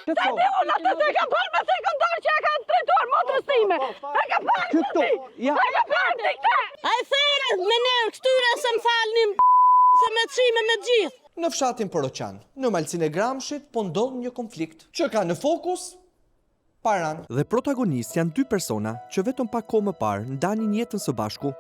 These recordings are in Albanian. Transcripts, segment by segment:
Tani unë atë se ka parë me sekundar që e ka tretuar motrës time. E ka parë këtu. E ka parë ti këtë. A e thërë me ne këtyre se më falnim se me çime me gjithë. Në fshatin Poroçan, në malësinë e Gramshit, po ndodh një konflikt që ka në fokus paran. Dhe protagonist janë dy persona që vetëm pak kohë më parë ndanin jetën së bashku.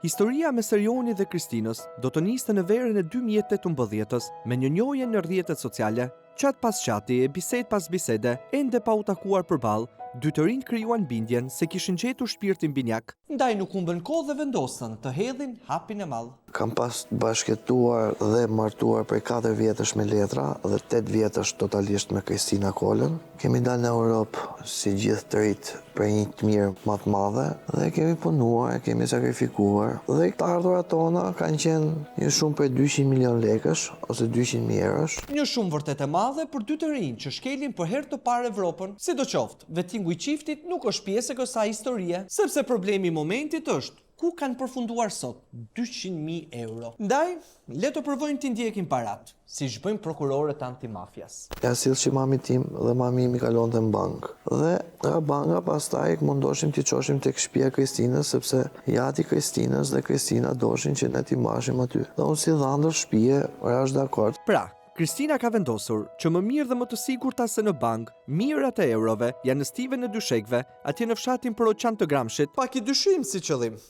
Historia me Serionit dhe Kristinës do të niste në verën e 2018-s me një njohje në rrjetet sociale. Qat pas qati e bised pas bisede, ende pa u takuar përballë, dy të rinj krijuan bindjen se kishin gjetur shpirtin binjak. Ndaj nuk humbën kohë dhe vendosën të hedhin hapin e madh. Kam pas bashkëtuar dhe martuar prej 4 vjetësh me letra dhe 8 vjetësh totalisht me Kristina Kolën. Kemi dalë në Europë si gjithë të rritë për një të mirë më të madhe dhe kemi punuar, kemi sakrifikuar dhe të ardhurat tona kanë qenë një shumë për 200 milion lekësh ose 200.000 eurosh. Një shumë vërtet e madhe për dy të rinj që shkelin për herë të parë Evropën. Sidoqoftë, vettingu i çiftit nuk është pjesë e kësaj historie, sepse problemi i momentit është ku kanë përfunduar sot 200.000 euro. Ndaj, le të provojnë t'i ndjekin parat, si bëjnë prokurorët antimafjas. Ja sillshi mami tim dhe mami imi kalonte në bankë. Dhe nga banka pastaj mundoshim t'i çoshim tek shtëpia e Kristinës sepse jati Kristinës dhe Kristina doshin që ne t'i marrshim aty. Dhe unë si dhëndër shtëpie, ora është dakord. Pra, Kristina ka vendosur që më mirë dhe më të sigurta se në bankë, mirat e eurove janë në stivën e dyshekve, atje në fshatin Poroçan të Gramshit. Pak i dyshim si qëllim.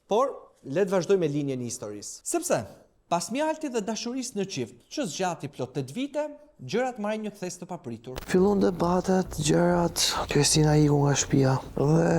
Por, le të vazhdoj me linjën e historisë. Sepse, pas mjaltit dhe dashurisë në çift, që zgjati plot 8 vite, gjërat marrin një kthes të papritur. Fillon debatet, gjërat, Kristina iku nga shtëpia dhe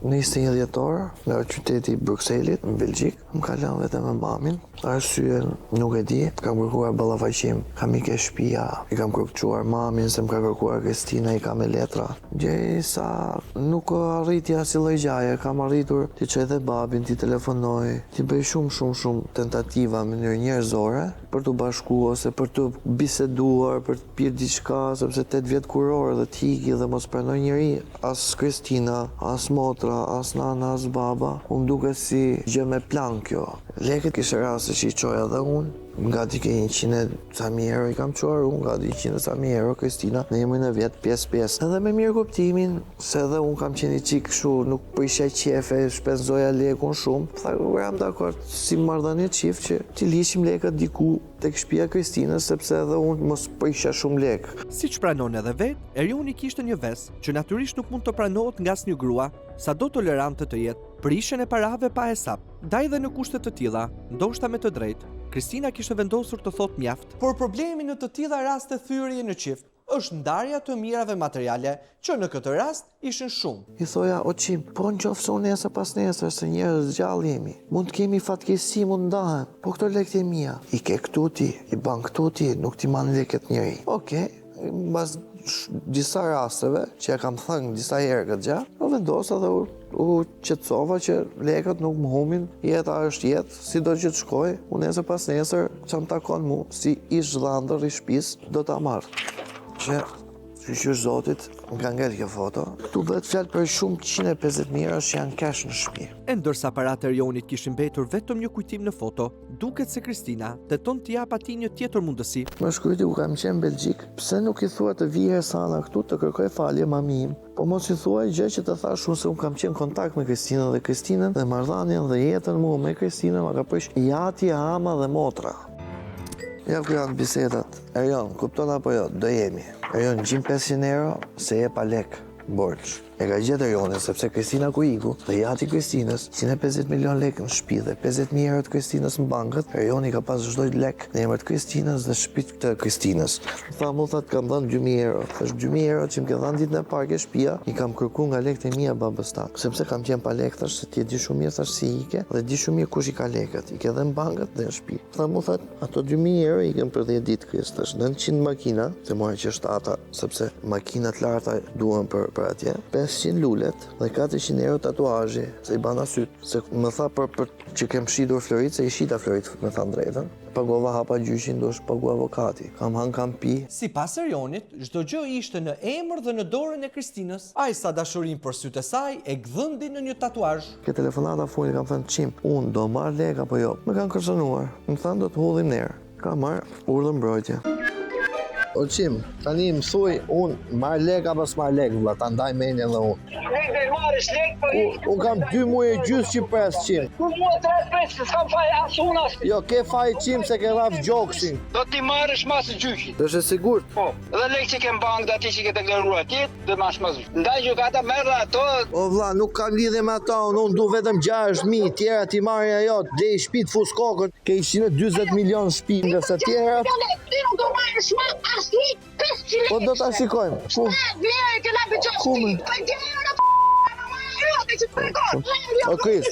në 21 dhjetor nga qyteti i Brukselit, në Belgjik, më ka lënë vetëm me mamin. Arsyen nuk e di, kam kërkuar ballafaqim, kam ikë shtëpia, i kam kërkuar mamin se më ka kërkuar Kristina, i kam me letra. Derisa nuk arritja si lloj gjaje, kam arritur t'i çoj dhe babin, t'i telefonoj, t'i bëj shumë tentativa në mënyrë njerëzore për t'u bashkuar ose për të biseduar, për të pirë diçka, sepse 8 vjet kuror dhe t'iki dhe mos pranoj njëri, as Kristina, as motra, as nana, as baba, më duket si gjë me plan kjo. Lekët kishe raste që i qoja dhe unë, gati ke 100.000 euro i kam quar unë, gati 100.000 euro Kristina, në emrin e vetë 5-5. Edhe me mirë kuptimin, se edhe unë kam qenë i qikë shu, nuk prisha qefe, shpenzoja lekun shumë. Tha, jam dakord, si marrëdhënie qift që t'i lishim lekët diku tek shtëpia Kristinës, sepse edhe unë mos prisha shumë lekë. Siç pranon edhe vetë, Erioni kishte një vesë që natyrisht nuk mund të pranohet nga asnjë grua, sado tolerante të jetë, prishjen e parave pa hesap. Ndaj dhe në kushte të tilla, ndoshta me të drejtë, Kristina kishte vendosur të thotë mjaft. Por problemi në të tilla raste thyrje në qift është ndarja të mirave materiale, që në këtë rast ishin shumë. I thoja, o qim, po në qofë se unë nesër pas nesër, se njerëz gjallë jemi. Mund të kemi fatkeqësi, mund ndahen, po këto lekët e mia. I ke këtu ti, i ban këtu ti, nuk ti man lekët njëri. Okej, mbas disa rasteve, që e kam thënë disa herë këtë gjatë, u vendosa dhe u qetësova që lekët nuk më humbin, jeta është jetë, si do që të shkoj, unë nesër pas nesër që më takon mu, si ish dhëndër i shtëpisë, do ta marr. Që shqyr zotit, më ka ngel kjo foto, tu vetë fjalë për shumë 150.000 euro që janë cash në shtëpi. E ndërsa paratë e Erionit kishin mbetur vetëm një kujtim në foto, duket se Kristina tenton t'i jap atij një tjetër mundësi. Më shkryti ku kam qenë në Belgjik, pse nuk i thua të vijë sana këtu të kërkoj falje mami im, po mos i thuaj gjë që të thash unë se unë kam qenë kontakt me Kristinën dhe marrëdhënien dhe jetën mua me Kristinën, ma ka prish jati, ama dhe motra. Ja ku janë bisedat. Erion, kupton apo jo, do jemi. Erion, 100-500 euro, se je pa lek, borç. E ka gjetë Erionin, sepse Kristina ku iku, dhe jati Kristinës, 150 milion lekë në shtëpi dhe 50.000 euro të Kristinës në bankët, Erioni ka pas çdo lek në emër të Kristinës dhe shtëpitë të Kristinës. Tha, mu thatë kam dhënë 2.000 euro. Është 2.000 euro që më ke dhënë ditën e parë ke shtëpia, i kam kërkuar nga lekët e mia babës tatë. Sepse kam qenë pa lekë, thash se ti e di shumë mirë, thash si ike, dhe di shumë mirë kush i ka lekët. I ke dhe në bankët dhe në shtëpi. Tha, mu thatë, ato 2.000 euro i kem për 10 ditë Kris, thash 900 makina, se mora që shtata, sepse makinat larta duhen për atje. 500 lulet dhe 400 euro tatuazhi, se i bana syt. Se më tha për që kem shitur florit, se i shita florit, me tha drejtën. Pagova hapa gjyshin, do është pagu avokati. Kam hënë, kam pi. Si pas Erionit, çdo gjë ishte në emër dhe në dorën e Kristinës. Ai sa dashurin për sytë e saj e gdhëndi në një tatuazh. Ke telefonata fundi kam thënë çim, unë do marr lek apo jo. Më kanë kërcënuar. Më thanë do të hodhim nerë. Kam marr urdhër mbrojtje. O qim, tani më thuj, unë marr lek apo s'marr lek, vlla, ta ndaj menjën dhe unë. Unë kam 2 muaj e gjysë që pres, qim. Mua 3 pres, s'kam faj as unë as. Jo, ke faj qim se ke raf gjoksin. Do t'i marrësh masë gjyqit. Është e sigurt? Po. Dhe lek që ke në bankë dhe ati që ke deklaruar atje, dhe mash masë gjyqit. Ndaj gjykata merë ato. O vlla, nuk kam lidhje me ata, unë du vetëm 6.000, tjera ti marrja jo, dhe i shpit fus kokën, ke 120 milion shpi, nga se tjera. Po do ta shikojmë. Kume? O Kris.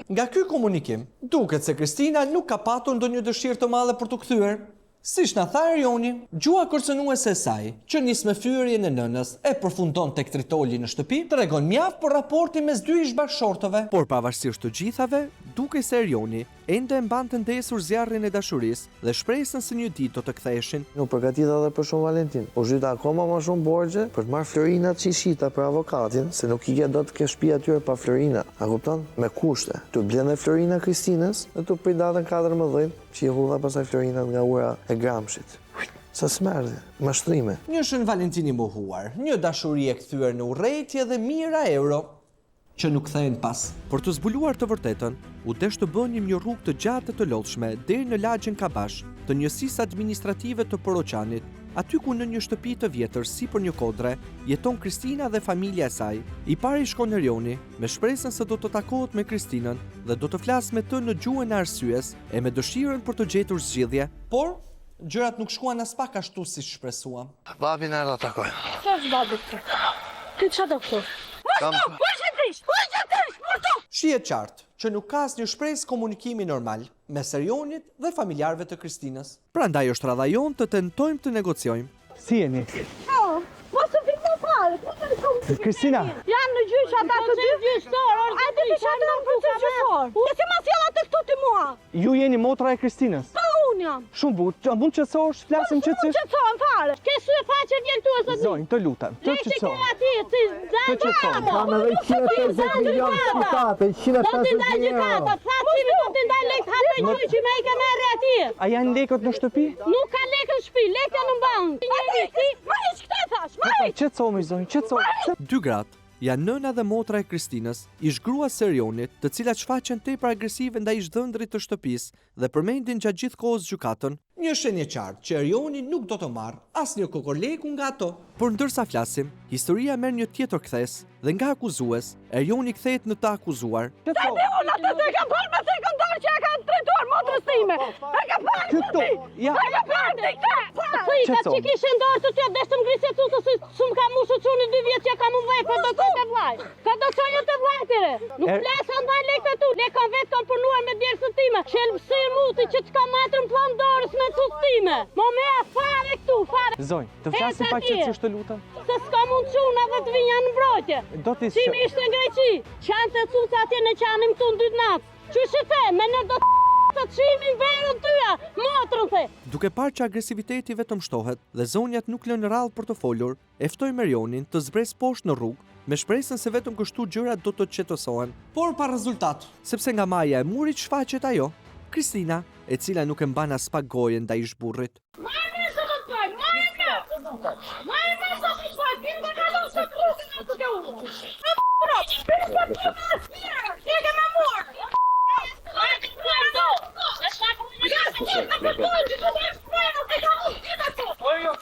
Nga ky komunikim, duket se Kristina nuk ka patur ndonjë dëshirë të madhe për të kthyer. Siç na tha Erioni, gjua kërcënuese e saj, që nis me fyerjen e nënës e përfundon tek tritoli në shtëpi, tregon mjaft për raportin mes dy ish-bashkëshortëve. Por pavarësisht të gjithave, dukej se Erioni ende e mbante ndesur zjarrin e dashurisë dhe shpresën se një ditë do të ktheheshin. Nuk përgatita edhe për shumë Valentin. U zhyta akoma më shumë borxhe për të marrë florinat që i shita për avokatin, se nuk i ke do të ke shtëpi atyre pa florina. A kupton? Me kushte. Tu blen dhe florina Kristinës dhe tu prit datën 14 që i hudha pasaj florinat nga ura e Gramshit. Sa smerdhe, mashtrime. Një shën Valentini mohuar, një dashuri e kthyer në urrejtje dhe mijëra euro që nuk kthehen pas. Për të zbuluar të vërtetën, u desh të bënim një rrugë të gjatë të lodhshme deri në lagjen Kabash, të njësisë administrative të Poroqanit, aty ku në një shtëpi të vjetër sipër një kodre jeton Kristina dhe familja e saj. I pari shkon Erioni me shpresën se do të takohet me Kristinën dhe do të flasë me të në gjuhën e arsyes e me dëshirën për të gjetur zgjidhje. Por gjërat nuk shkuan as pak ashtu siç shpresuam. Babin erdha takoj. Ç'është babi këtë? Ti ç'a do këtu? Shihet qartë që nuk ka asnjë shpresë komunikimi normal mes Erionit dhe familjarëve të Kristinës. Prandaj është radha jonë të tentojmë të negociojmë. Si jeni? Mos u fikë fare. Kristina, Janë në gjyq ata të dy gjyqëtor. A di ti çfarë në proces gjyqësor? Si ma sjell atë këtu ti mua? ju jeni motra e Kristinës. Po unë jam. Shumë bukur. A mund të qetësohesh, flasim qetësisht? Qetësohem fare. Ke sy e faqe vjen këtu sot. Zonjë, të lutem. Të Lekë që qetësohem. ke aty, ti Të qetësohem. Kam edhe 150 milion shqiptate, Do të ndaj 150 gjykata, faqimi do të ndaj lekë hapë gjyqi me i ke merre aty. A janë lekët në shtëpi? Nuk ka lekë në shtëpi, lekë janë në bankë. Ma hiç këtë thash, ma hiç. Qetësohemi zonjë, qetësohemi. Dy gratë janë nëna dhe motra e Kristinës, ish grua së Erionit, të cilat shfaqen tepër agresive ndaj zhdëndrit të shtëpisë dhe përmendin gjatë gjithë kohës gjykatën. Një shenjë qartë që Erioni nuk do të marrë asnjë kokorleku nga ato. Por ndërsa flasim, historia merr një tjetër kthes dhe nga akuzues, Erioni kthehet në të akuzuar. Qetësohemi. Unë atë të kam parë me sekondar që e ka drejtuar motrës time. E ka parë Këto, ja. E ka parë ti këtë. Thika që kishe ndarë të tjo desh të mgrisje të se s'm ka mushu quni 2 vjetë që ka mu vej, ka do qojnë të vlaj. Ka do qojnë të vlaj tire. Nuk flesa ndaj lekë tu. Lekë kam vetë kam punuar me djerësën time. Shelbësir muti që t'ka matrën plan dorës me cus time. Mo me e fare këtu, fare. Zonjë, të flasim pak qetësisht të lutem. Se s'ka mund quna dhe të vinja në mbrojtje. Do t'i Qimi ishte në Greqi. Qanë të cusa atje në qanim të në 2 natë. Qysh e the, me në do të qimin verën tyja, motrën the. Duke parë që agresiviteti vetëm shtohet dhe zonjat nuk lënë rrallë për të folur, e ftojmë Erionin të zbres poshtë në rrugë, me shpresën se vetëm kështu gjërat do të qetësohen. Por pa rezultat, sepse nga maja e murit shfaqet ajo, Kristina, e cila nuk e mban as pak gojen ndaj ish-burrit.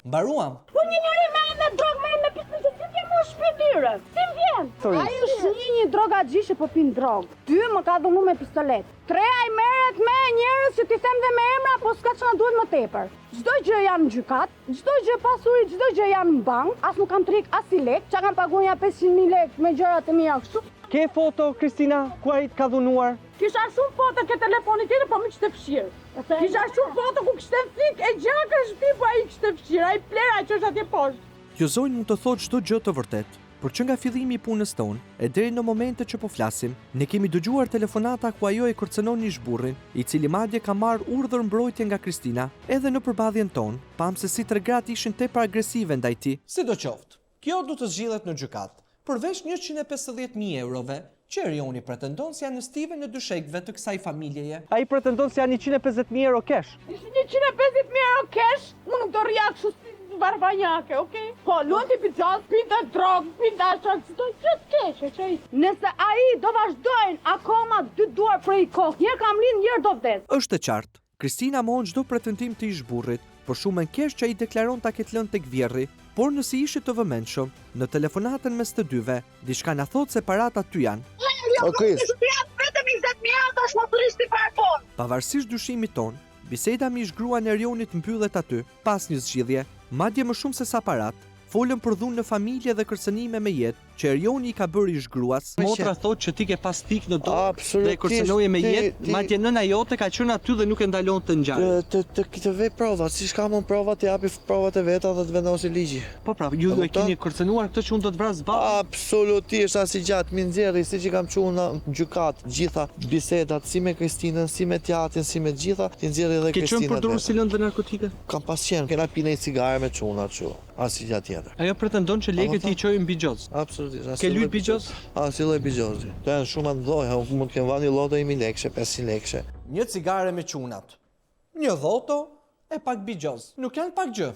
Mbaruam. Po një njëri me e me drogë, me e me pisën që si t'jem më shpëtyre. Si m'vjen? Ajo është një drogaxhi që po pin drogë. 2 më ka dhunu me pistolet. 3 ai merret me njerëz që t'i them dhe me emra, po s'ka që na duhet më tepër. Çdo gjë janë në gjykat, çdo gjë pasuri, çdo gjë janë në bank, as nuk kam trik as i lek, çka kam paguar ja 500.000 lekë me gjërat e mia kështu. Ke foto, Kristina, ku ai të ka dhunuar? Kisha shumë foto ke telefonit tjetër, po më kishte fshirë. Kisha shumë foto ku kishte fik e gjaka shtëpi, po ai kishte fshirë, ai plera që është atje poshtë. Kjo zonjë mund të thotë çdo gjë të vërtet, por që nga fillimi i punës tonë e deri në momentet që po flasim, ne kemi dëgjuar telefonata ku ajo e kërcënon ish-burrin, i cili madje ka marrë urdhër mbrojtje nga Kristina, edhe në përballjen tonë, pam se si 3 gratë ishin tepër agresive ndaj tij. Sidoqoftë, kjo do të zgjidhet në gjykatë, përveç 150.000 eurove që Erioni pretendon se janë në stive në dyshekëve të kësaj familjeje. Ai pretendon se janë 150.000 euro cash. Ishin 150.000 euro cash, unë nuk do rria kështu si barbanjake, okay? Po, luti pizzas, pinta drogë, pinta shak, do gjithë keqe, që i. Nëse ai do vazhdojnë akoma 2 duar për i kohë, njerë kam lind, njerë do vdes. Është e qartë, Kristina mohon çdo pretendim të ish burrit, për shumën kesh që ai deklaron ta ketë lënë tek vjerri, por nëse ishte të vëmendshëm, në telefonatën mes të dyve, diçka na thot se parat aty janë. O Kris, Vetëm 20.000 euro tash më turisti para ton. Pavarësisht dyshimit ton, biseda me ish-gruan e Erionit mbyllet aty, pas një zgjidhje, madje më shumë se sa parat, folën për dhunë në familje dhe kërcënime me jetë që Erioni i ka bërë ish-gruas. Motra thot që ti ke pas pikë në dorë Absolutisht, dhe kërcënoje me jetë, ti- madje nëna jote ka qenë aty dhe nuk e ndalon të ngjarë. të vej provat, si shka mund provat të japi provat e veta dhe të vendosi ligji. Po pra, ju e kupton? keni kërcënuar këtë që unë do të vras ballë. Absolutisht, asi gjatë, mi nxjerri, si që kam qunë në gjykat, gjitha bisedat, si me Kristinën, si me Tjatin, si me gjitha, ti nxjerri dhe Ke qenë Kristinën. përdorur si lëndë narkotike? Kam pas qenë, kena pine i cigare me quna që, asi gjatë tjetër. Ajo pretendon që lekët i qojnë mbi gjos. Absolutisht. Ke lyp bigjoz? Si lloj bigjozi. Të janë shumë atë dhoja, unë mund të kem vani loto 1.000 lekëshe, 500 lekëshe. Një cigare me qunat, një dhoto e pak bigjoz. Nuk janë pak gjë,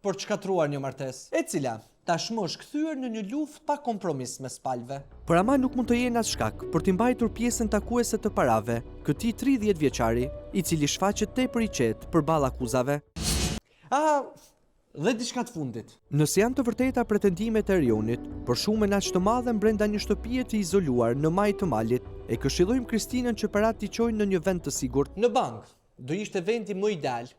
por të shkatruar një martesë, e cila tashmë është kthyer në një luftë pa kompromis mes palëve. Por ama nuk mund të jenë as shkak për të mbajtur pjesën takuese të parave, këtij 30 vjeçari, i cili shfaqet tepër i qetë përballë akuzave. Dhe diçka të fundit. Nëse janë të vërteta pretendimet e Erionit, për shumën aq të madhe brenda një shtëpie të izoluar në maj të malit, e këshillojmë Kristinën që parat t'i çojnë në një vend të sigurt. Në bank, do ishte vendi më ideal.